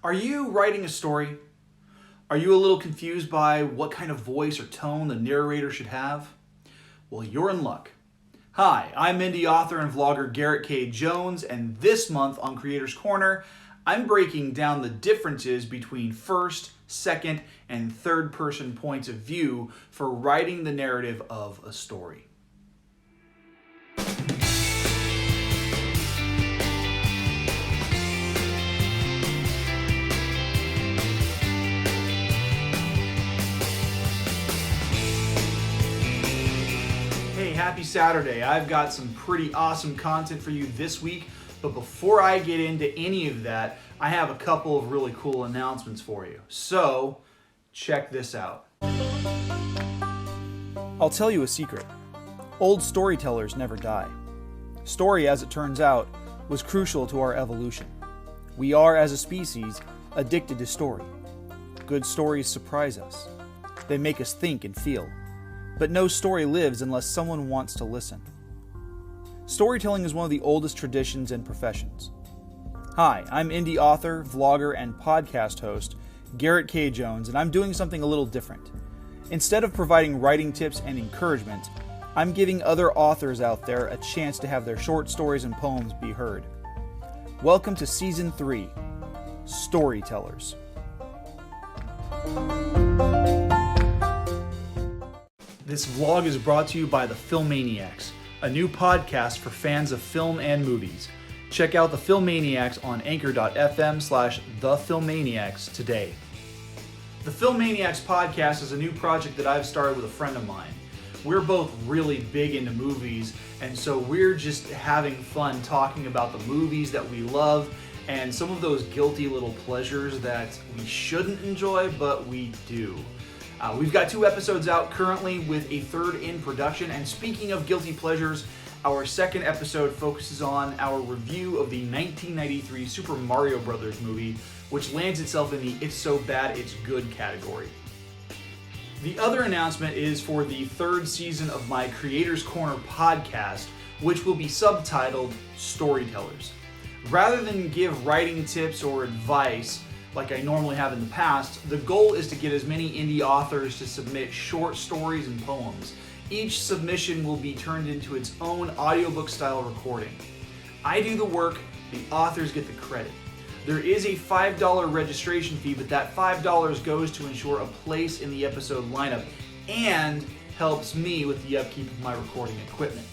Are you writing a story? Are you a little confused by what kind of voice or tone the narrator should have? Well, you're in luck. Hi, I'm indie author and vlogger Garrett K. Jones, and this month on Creator's Corner, I'm breaking down the differences between first, second, and third person points of view for writing the narrative of a story. Hey, happy Saturday. I've got some pretty awesome content for you this week, but before I get into any of that, I have a couple of really cool announcements for you. So, check this out. I'll tell you a secret. Old storytellers never die. Story, as it turns out, was crucial to our evolution. We are, as a species, addicted to story. Good stories surprise us. They make us think and feel. But no story lives unless someone wants to listen. Storytelling is one of the oldest traditions and professions. Hi, I'm indie author, vlogger, and podcast host Garrett K. Jones, and I'm doing something a little different. Instead of providing writing tips and encouragement, I'm giving other authors out there a chance to have their short stories and poems be heard. Welcome to Season 3, Storytellers. This vlog is brought to you by the Filmmaniacs, a new podcast for fans of film and movies. Check out the Filmmaniacs on anchor.fm/thefilmmaniacs today. The Filmmaniacs podcast is a new project that I've started with a friend of mine. We're both really big into movies, and so we're just having fun talking about the movies that we love and some of those guilty little pleasures that we shouldn't enjoy, but we do. We've got 2 episodes out currently with a 3rd in production, and speaking of guilty pleasures, our 2nd episode focuses on our review of the 1993 Super Mario Bros. Movie, which lands itself in the It's So Bad It's Good category. The other announcement is for the 3rd season of my Creator's Corner podcast, which will be subtitled Storytellers. Rather than give writing tips or advice like I normally have in the past, the goal is to get as many indie authors to submit short stories and poems. Each submission will be turned into its own audiobook style recording. I do the work, the authors get the credit. There is a $5 registration fee, but that $5 goes to ensure a place in the episode lineup and helps me with the upkeep of my recording equipment.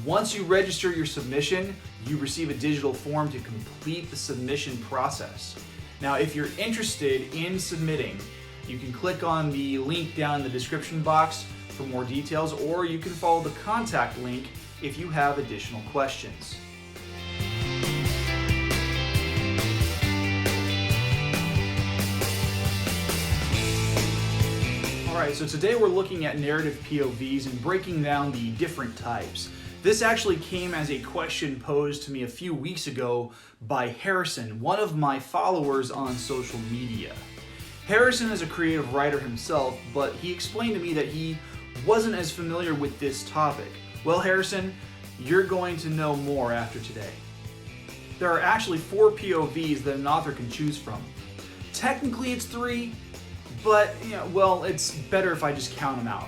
Once you register your submission, you receive a digital form to complete the submission process. Now, if you're interested in submitting, you can click on the link down in the description box for more details, or you can follow the contact link if you have additional questions. Alright, so today we're looking at narrative POVs and breaking down the different types. This actually came as a question posed to me a few weeks ago by Harrison, one of my followers on social media. Harrison is a creative writer himself, but he explained to me that he wasn't as familiar with this topic. Well, Harrison, you're going to know more after today. There are actually 4 POVs that an author can choose from. Technically it's 3, but it's better if I just count them out.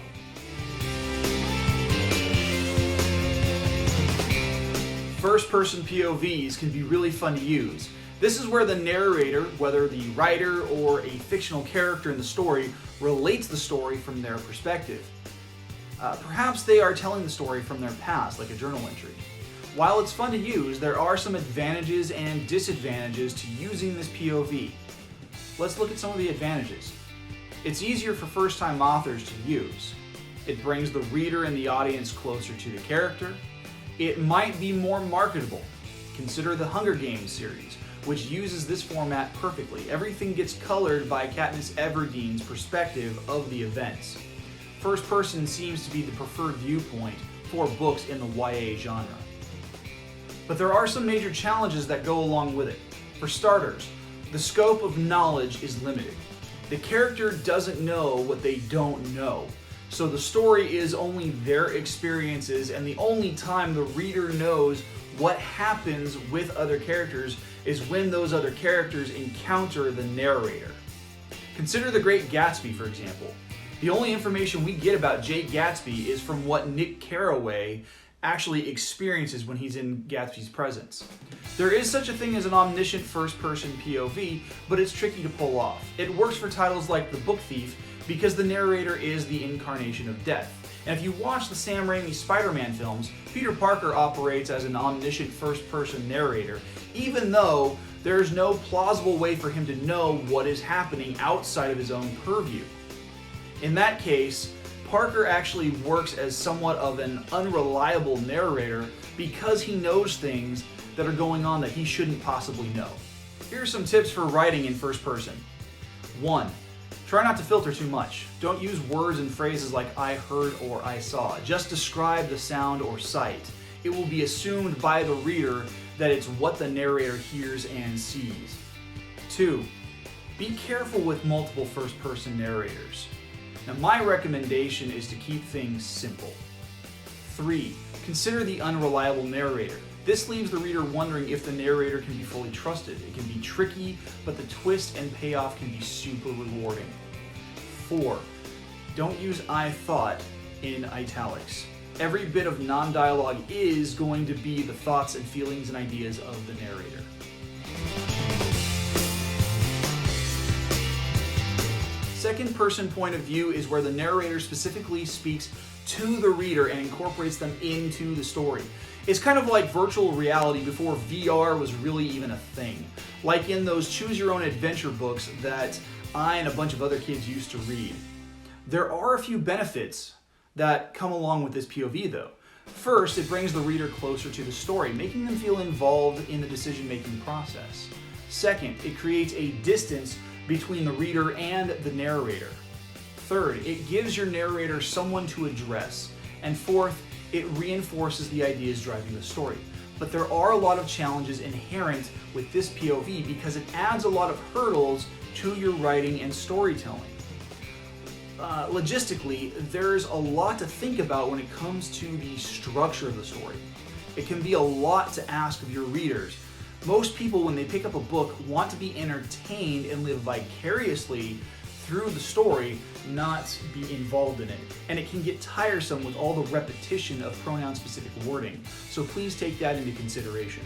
First-person POVs can be really fun to use. This is where the narrator, whether the writer or a fictional character in the story, relates the story from their perspective. Perhaps they are telling the story from their past, like a journal entry. While it's fun to use, there are some advantages and disadvantages to using this POV. Let's look at some of the advantages. It's easier for first-time authors to use. It brings the reader and the audience closer to the character. It might be more marketable. Consider the Hunger Games series, which uses this format perfectly. Everything gets colored by Katniss Everdeen's perspective of the events. First person seems to be the preferred viewpoint for books in the YA genre. But there are some major challenges that go along with it. For starters, the scope of knowledge is limited. The character doesn't know what they don't know. So the story is only their experiences, and the only time the reader knows What happens with other characters is when those other characters encounter the narrator. Consider The Great Gatsby, for example. The only information we get about Jake Gatsby is from what Nick Carraway actually experiences when he's in Gatsby's presence. There is such a thing as an omniscient first-person POV, but it's tricky to pull off. It works for titles like The Book Thief because the narrator is the incarnation of death. And if you watch the Sam Raimi Spider-Man films, Peter Parker operates as an omniscient first-person narrator, even though there's no plausible way for him to know what is happening outside of his own purview. In that case, Parker actually works as somewhat of an unreliable narrator because he knows things that are going on that he shouldn't possibly know. Here are some tips for writing in first person. 1. Try not to filter too much. Don't use words and phrases like I heard or I saw. Just describe the sound or sight. It will be assumed by the reader that it's what the narrator hears and sees. 2. Be careful with multiple first-person narrators. Now, my recommendation is to keep things simple. 3. Consider the unreliable narrator. This leaves the reader wondering if the narrator can be fully trusted. It can be tricky, but the twist and payoff can be super rewarding. 4. Don't use I thought in italics. Every bit of non-dialogue is going to be the thoughts and feelings and ideas of the narrator. Second person point of view is where the narrator specifically speaks to the reader and incorporates them into the story. It's kind of like virtual reality before VR was really even a thing. Like in those choose your own adventure books that I and a bunch of other kids used to read. There are a few benefits that come along with this POV though. First, it brings the reader closer to the story, making them feel involved in the decision-making process. Second, it creates a distance between the reader and the narrator. Third, it gives your narrator someone to address. And fourth, it reinforces the ideas driving the story. But there are a lot of challenges inherent with this POV because it adds a lot of hurdles to your writing and storytelling. Logistically, there's a lot to think about when it comes to the structure of the story. It can be a lot to ask of your readers. Most people, when they pick up a book, want to be entertained and live vicariously through the story, not be involved in it. And it can get tiresome with all the repetition of pronoun-specific wording, so please take that into consideration.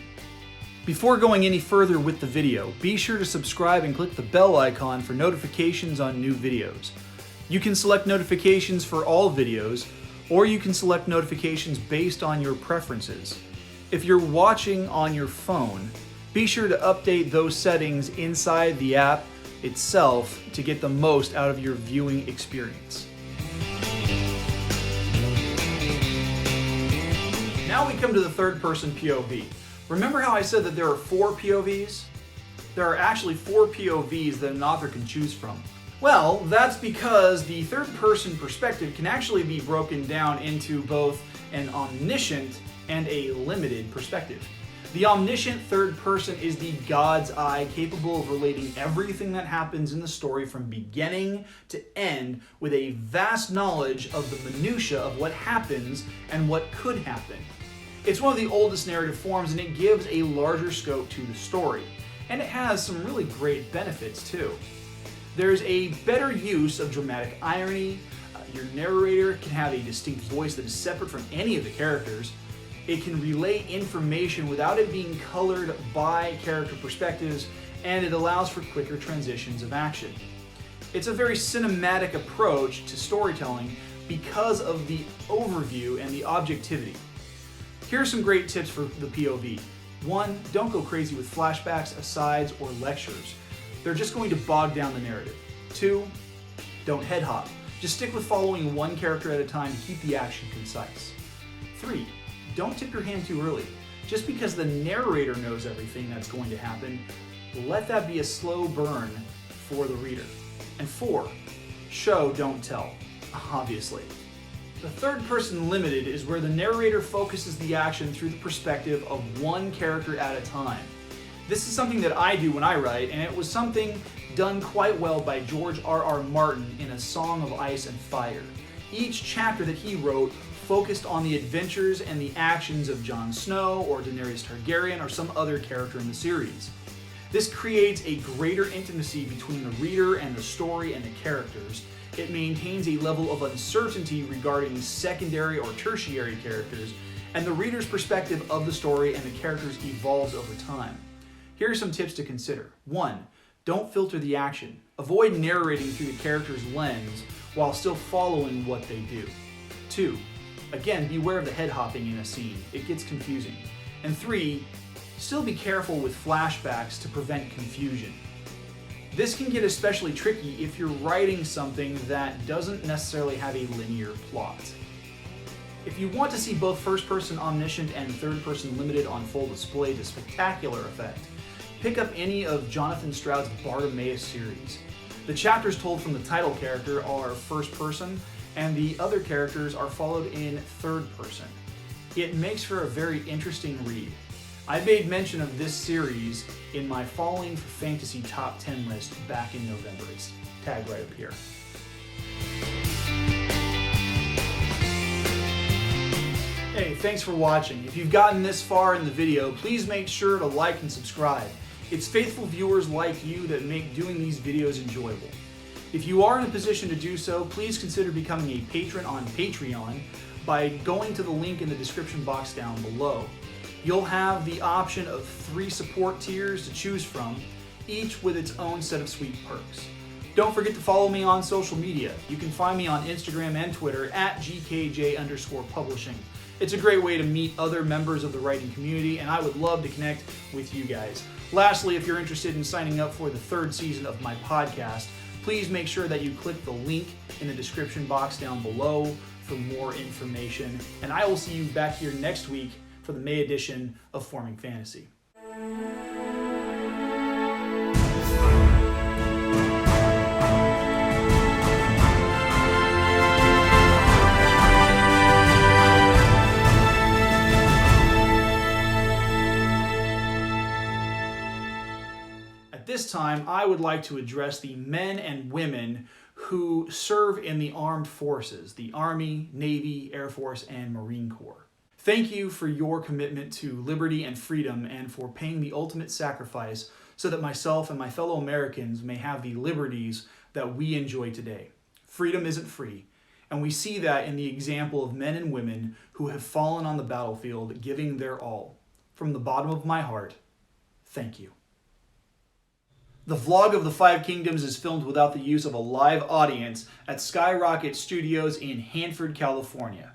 Before going any further with the video, be sure to subscribe and click the bell icon for notifications on new videos. You can select notifications for all videos, or you can select notifications based on your preferences. If you're watching on your phone, be sure to update those settings inside the app itself to get the most out of your viewing experience. Now we come to the third person POV. Remember how I said that there are 4 POVs? There are actually 4 POVs that an author can choose from. Well, that's because the third person perspective can actually be broken down into both an omniscient and a limited perspective. The omniscient third person is the God's eye, capable of relating everything that happens in the story from beginning to end with a vast knowledge of the minutiae of what happens and what could happen. It's one of the oldest narrative forms and it gives a larger scope to the story. And it has some really great benefits too. There's a better use of dramatic irony. Your narrator can have a distinct voice that is separate from any of the characters. It can relay information without it being colored by character perspectives, and it allows for quicker transitions of action. It's a very cinematic approach to storytelling because of the overview and the objectivity. Here are some great tips for the POV. 1, don't go crazy with flashbacks, asides, or lectures. They're just going to bog down the narrative. 2, don't head hop. Just stick with following one character at a time to keep the action concise. 3, don't tip your hand too early. Just because the narrator knows everything that's going to happen, let that be a slow burn for the reader. And 4, show, don't tell, obviously. The third person limited is where the narrator focuses the action through the perspective of one character at a time. This is something that I do when I write, and it was something done quite well by George R.R. Martin in A Song of Ice and Fire. Each chapter that he wrote focused on the adventures and the actions of Jon Snow or Daenerys Targaryen or some other character in the series. This creates a greater intimacy between the reader and the story and the characters. It maintains a level of uncertainty regarding secondary or tertiary characters, and the reader's perspective of the story and the characters evolves over time. Here are some tips to consider. 1. Don't filter the action. Avoid narrating through the character's lens while still following what they do. 2. Again, beware of the head hopping in a scene. It gets confusing. And 3. Still be careful with flashbacks to prevent confusion. This can get especially tricky if you're writing something that doesn't necessarily have a linear plot. If you want to see both first-person omniscient and third-person limited on full display to spectacular effect, pick up any of Jonathan Stroud's Bartimaeus series. The chapters told from the title character are first-person, and the other characters are followed in third-person. It makes for a very interesting read. I made mention of this series in my Falling for Fantasy Top 10 list back in November. It's tagged right up here. Hey, thanks for watching. If you've gotten this far in the video, please make sure to like and subscribe. It's faithful viewers like you that make doing these videos enjoyable. If you are in a position to do so, please consider becoming a patron on Patreon by going to the link in the description box down below. You'll have the option of 3 support tiers to choose from, each with its own set of sweet perks. Don't forget to follow me on social media. You can find me on Instagram and Twitter at GKJ_publishing. It's a great way to meet other members of the writing community, and I would love to connect with you guys. Lastly, if you're interested in signing up for the 3rd season of my podcast, please make sure that you click the link in the description box down below for more information. And I will see you back here next week for the May edition of Forming Fantasy. At this time, I would like to address the men and women who serve in the armed forces, the Army, Navy, Air Force, and Marine Corps. Thank you for your commitment to liberty and freedom and for paying the ultimate sacrifice so that myself and my fellow Americans may have the liberties that we enjoy today. Freedom isn't free, and we see that in the example of men and women who have fallen on the battlefield giving their all. From the bottom of my heart, thank you. The vlog of the 5 Kingdoms is filmed without the use of a live audience at Skyrocket Studios in Hanford, California.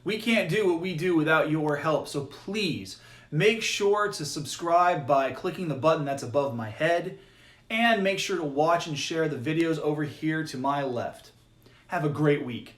We can't do what we do without your help, so please make sure to subscribe by clicking the button that's above my head, and make sure to watch and share the videos over here to my left. Have a great week.